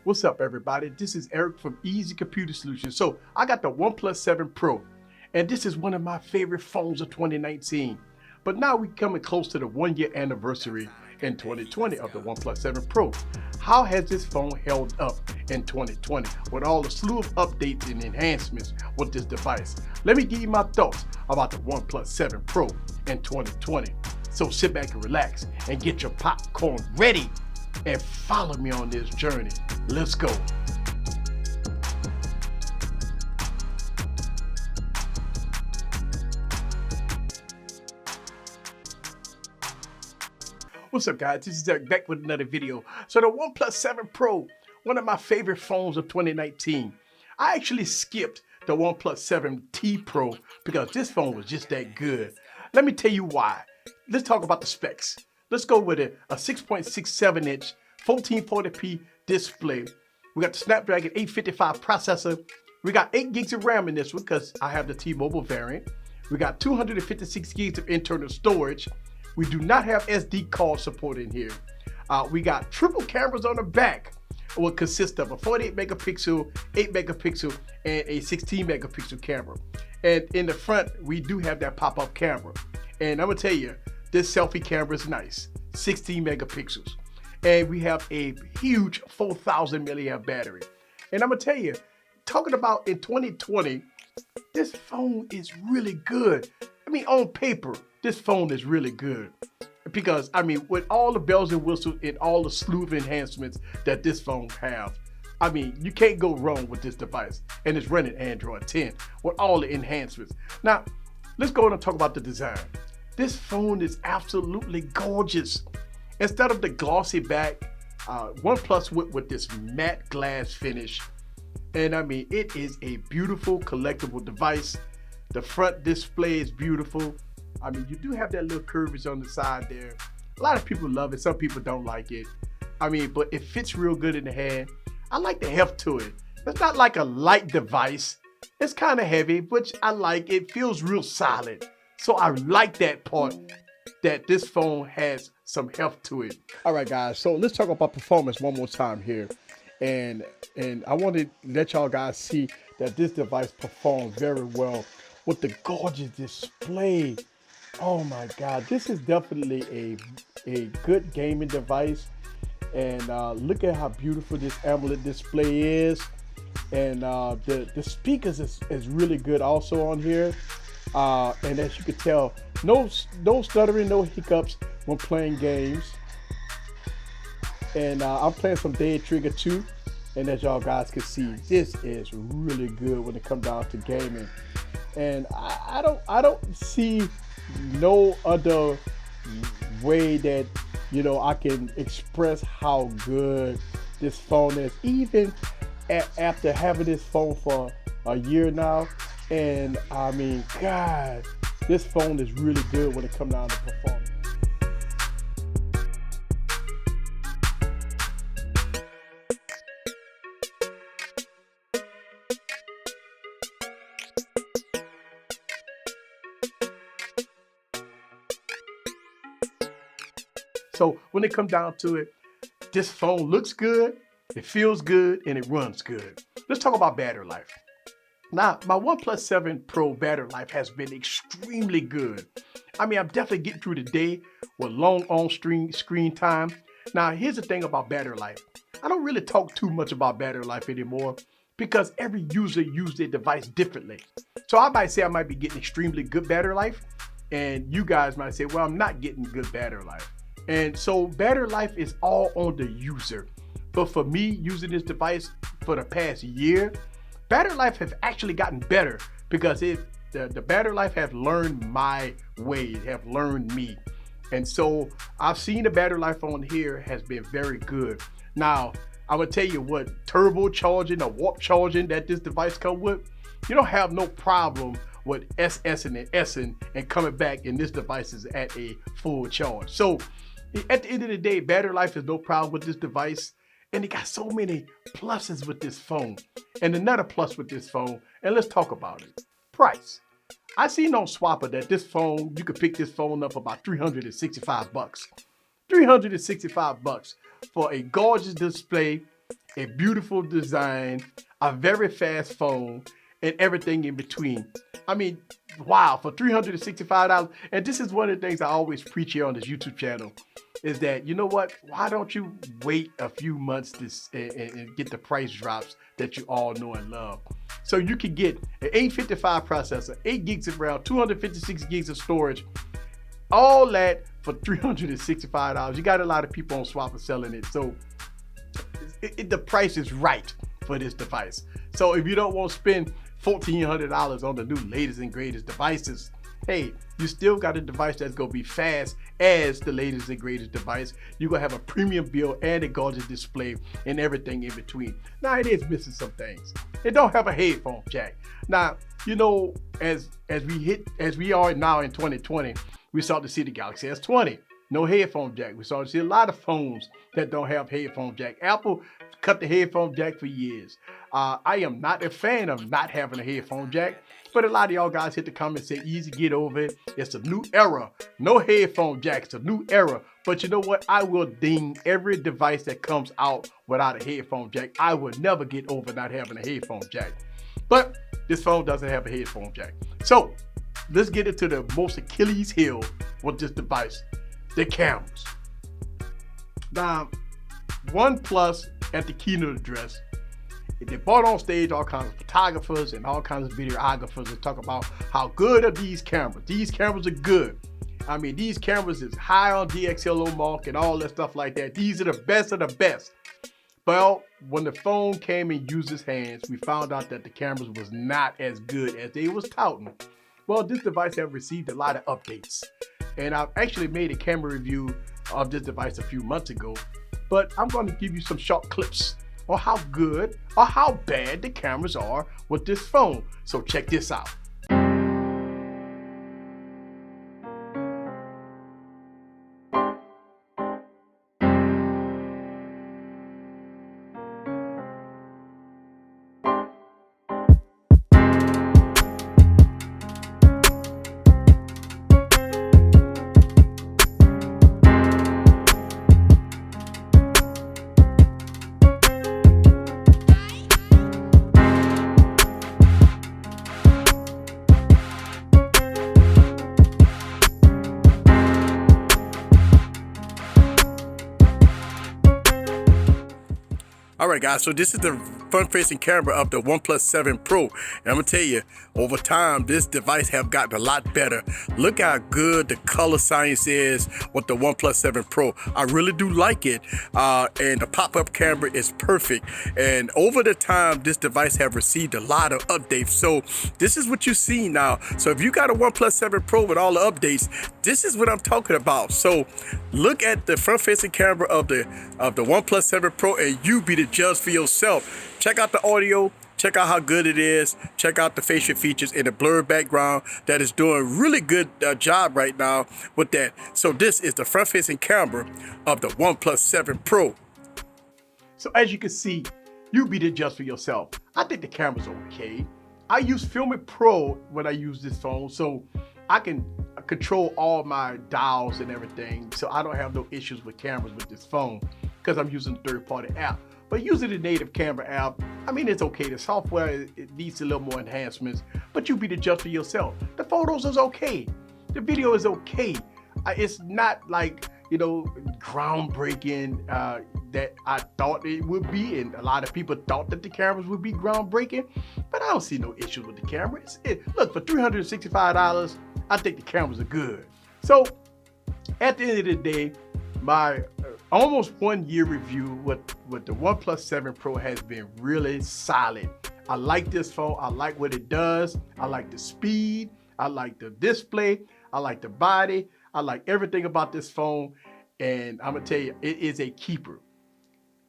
What's up, everybody? This is Eric from Easy Computer Solutions. So I got the Oneplus 7 Pro, and this is one of my favorite phones of 2019. But now we're coming close to the 1-year anniversary in 2020 of the Oneplus 7 Pro. How has this phone held up in 2020 with all the slew of updates and enhancements with this device? Let me give you my thoughts about the Oneplus 7 Pro in 2020. So sit back and relax and get your popcorn ready and follow me on this journey. Let's go. What's up, guys? This is Eric back with another video. So the Oneplus 7 Pro, one of my favorite phones of 2019. I actually skipped the Oneplus 7T Pro because this phone was just that good. Let me tell you why. Let's talk about the specs. Let's go with a 6.67 inch 1440p display. We got the Snapdragon 855 processor. We got 8 gigs of RAM in this one because I have the T-Mobile variant. We got 256 gigs of internal storage. We do not have SD card support in here. We got triple cameras on the back. It will consist of a 48 megapixel, 8 megapixel, and a 16 megapixel camera. And in the front, we do have that pop-up camera. And I'm gonna tell you, this selfie camera is nice, 16 megapixels. And we have a huge 4,000 milliamp battery. And I'm gonna tell you, talking about in 2020, this phone is really good. I mean, on paper, this phone is really good. Because, I mean, with all the bells and whistles and all the slew of enhancements that this phone has, I mean, you can't go wrong with this device. And it's running Android 10 with all the enhancements. Now, let's go on and talk about the design. This phone is absolutely gorgeous. Instead of the glossy back, OnePlus went with this matte glass finish. And I mean, it is a beautiful collectible device. The front display is beautiful. I mean, you do have that little curvature on the side there. A lot of people love it. Some people don't like it. I mean, but it fits real good in the hand. I like the heft to it. It's not like a light device. It's kind of heavy, which I like. It feels real solid. So I like that part, that this phone has some heft to it. All right, guys, so let's talk about performance one more time here. And I want to let y'all guys see that this device performs very well with the gorgeous display. Oh my God, this is definitely a good gaming device. And look at how beautiful this AMOLED display is. And the speakers is really good also on here. And as you can tell, no stuttering, no hiccups when playing games. And I'm playing some Dead Trigger 2. And as y'all guys can see, this is really good when it comes down to gaming. And I don't see no other way that, you know, I can express how good this phone is, even after having this phone for a year now. And I mean, God, this phone is really good when it comes down to performance. So when it comes down to it, this phone looks good, it feels good, and it runs good. Let's talk about battery life. Now, my OnePlus 7 Pro battery life has been extremely good. I mean, I'm definitely getting through the day with long on-screen time. Now, here's the thing about battery life. I don't really talk too much about battery life anymore because every user uses their device differently. So I might say I might be getting extremely good battery life, and you guys might say, well, I'm not getting good battery life. And so battery life is all on the user. But for me, using this device for the past year, battery life has actually gotten better because the battery life has learned my way, have learned me. And so I've seen the battery life on here has been very good. Now, I'm gonna tell you what, turbo charging or warp charging that this device comes with, you don't have no problem with SSing and S'ing and coming back, and this device is at a full charge. So at the end of the day, battery life is no problem with this device. And it got so many pluses with this phone. And another plus with this phone, and let's talk about it. Price. I seen on Swapper that this phone, you could pick this phone up about 365 bucks. 365 bucks for a gorgeous display a beautiful design, a very fast phone, and everything in between. I mean, wow, for $365. And this is one of the things I always preach here on this YouTube channel, is that, you know what, why don't you wait a few months and get the price drops that you all know and love. So you can get an 855 processor, 8 gigs of RAM, 256 gigs of storage, all that for $365. You got a lot of people on Swapper selling it. So the price is right for this device. So if you don't want to spend $1,400 on the new latest and greatest devices, hey, you still got a device that's gonna be fast as the latest and greatest device. You're gonna have a premium build and a gorgeous display and everything in between. Now it is missing some things. It don't have a headphone jack. Now, you know, as we are now in 2020, we start to see the Galaxy S20. No headphone jack. We start to see a lot of phones that don't have headphone jack. Apple cut the headphone jack for years. I am not a fan of not having a headphone jack, but a lot of y'all guys hit the comments, say easy, get over it. It's a new era. No headphone jack. It's a new era. But you know what? I will ding every device that comes out without a headphone jack. I will never get over not having a headphone jack. But this phone doesn't have a headphone jack. So let's get into the most Achilles heel with this device, the cameras. Now, OnePlus at the keynote address, they brought on stage all kinds of photographers and all kinds of videographers to talk about how good are these cameras. These cameras are good. I mean, these cameras is high on DxOLED mark and all that stuff like that. These are the best of the best. Well, when the phone came in users' hands, we found out that the cameras was not as good as they was touting. Well, this device have received a lot of updates. And I've actually made a camera review of this device a few months ago, but I'm going to give you some short clips on how good or how bad the cameras are with this phone. So check this out. All right, guys, so this is the front-facing camera of the OnePlus 7 Pro. And I'm gonna tell you, over time, this device have gotten a lot better. Look how good the color science is with the OnePlus 7 Pro. I really do like it. And the pop-up camera is perfect. And over the time, this device have received a lot of updates. So this is what you see now. So if you got a OnePlus 7 Pro with all the updates, this is what I'm talking about. So look at the front-facing camera of the OnePlus 7 Pro, and you be the judge for yourself. Check out the audio, check out how good it is, check out the facial features and the blurred background that is doing really good job right now with that. So this is the front-facing camera of the OnePlus 7 Pro. So as you can see, you be the judge for yourself. I think the camera's okay. I use Filmic Pro when I use this phone, so I can control all my dials and everything, so I don't have no issues with cameras with this phone because I'm using a third-party app. But using the native camera app, I mean, it's okay. The software, it needs a little more enhancements, but you be the judge for yourself. The photos is okay. The video is okay. It's not like, you know, groundbreaking that I thought it would be, and a lot of people thought that the cameras would be groundbreaking, but I don't see no issues with the camera. Look, for $365, I think the cameras are good. So at the end of the day, my almost 1 year review with the OnePlus 7 Pro has been really solid. I like this phone. I like what it does. I like the speed. I like the display. I like the body. I like everything about this phone. And I'm going to tell you, it is a keeper.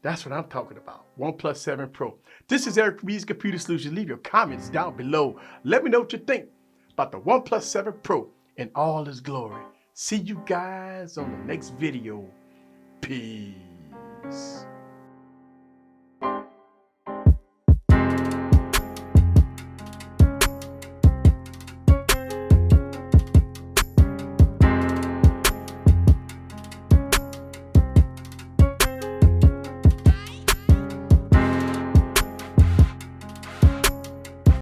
That's what I'm talking about. OnePlus 7 Pro. This is Eric from Easy Computer Solutions. Leave your comments down below. Let me know what you think about the OnePlus 7 Pro in all its glory. See you guys on the next video. Peace.